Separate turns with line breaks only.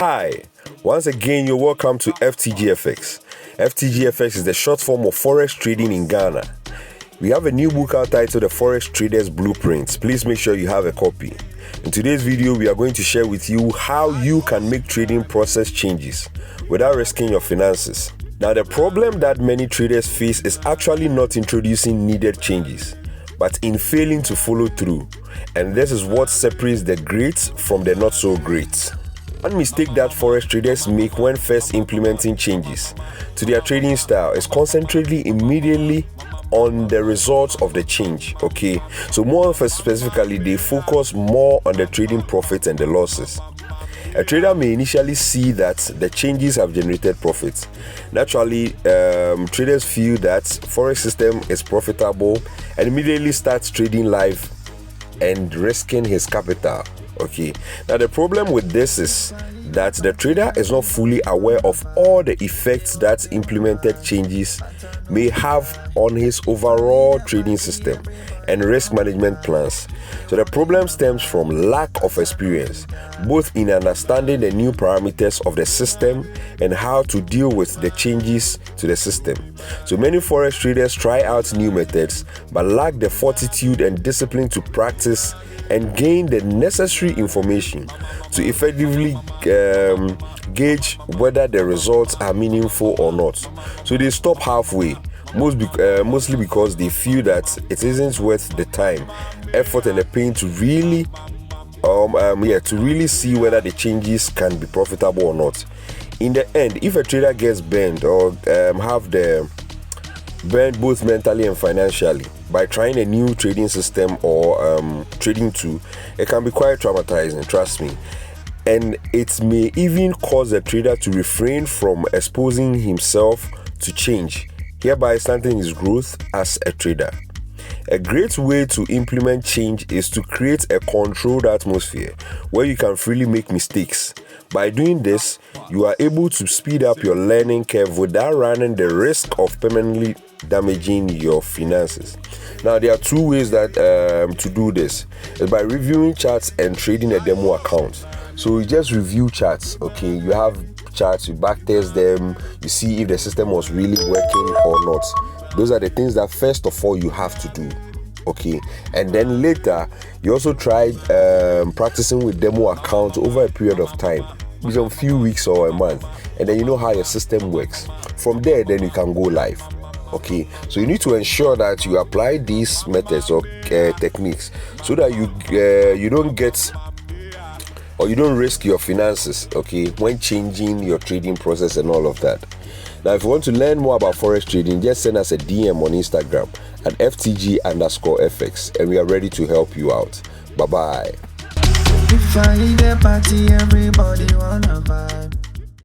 Hi, once again you're welcome to FTGFx. FTGFx is the short form of Forex Trading in Ghana. We have a new book out titled The Forex Trader's Blueprint. Please make sure you have a copy. In today's video, we are going to share with you how you can make trading process changes without risking your finances. Now, the problem that many traders face is actually not introducing needed changes, but in failing to follow through. And this is what separates the great from the not so great. One mistake that forex traders make when first implementing changes to their trading style is concentrating immediately on the results of the change. Okay, so more specifically, they focus more on the trading profits and the losses. A trader may initially see that the changes have generated profits. Naturally, traders feel that forex system is profitable and immediately starts trading live and risking his capital. Okay, now the problem with this is that the trader is not fully aware of all the effects that implemented changes may have on his overall trading system and risk management plans. So the problem stems from lack of experience, both in understanding the new parameters of the system and how to deal with the changes to the system. So many forex traders try out new methods but lack the fortitude and discipline to practice and gain the necessary information to effectively gauge whether the results are meaningful or not. So they stop halfway, mostly because they feel that it isn't worth the time, effort, and the pain to really see whether the changes can be profitable or not. In the end, if a trader gets burned or burned both mentally and financially by trying a new trading system or trading tool, it can be quite traumatizing, trust me. And it may even cause the trader to refrain from exposing himself to change, hereby stunting his growth as a trader. A great way to implement change is to create a controlled atmosphere where you can freely make mistakes. By doing this, you are able to speed up your learning curve without running the risk of permanently damaging your finances. Now, there are two ways that to do this. Is by reviewing charts and trading a demo account. So you just review charts. Okay, you have charts, you backtest them, you see if the system was really working or not. Those are the things that first of all you have to do. Okay, and then later you also try practicing with demo account over a period of time, within a few weeks or a month, and then you know how your system works. From there, then you can go live. Okay, so you need to ensure that you apply these methods or techniques so that you don't get or you don't risk your finances, okay, when changing your trading process and all of that. Now, if you want to learn more about forex trading, just send us a DM on Instagram at FTG_FX, and we are ready to help you out. Bye-bye.
If I hit the party, everybody wanna vibe.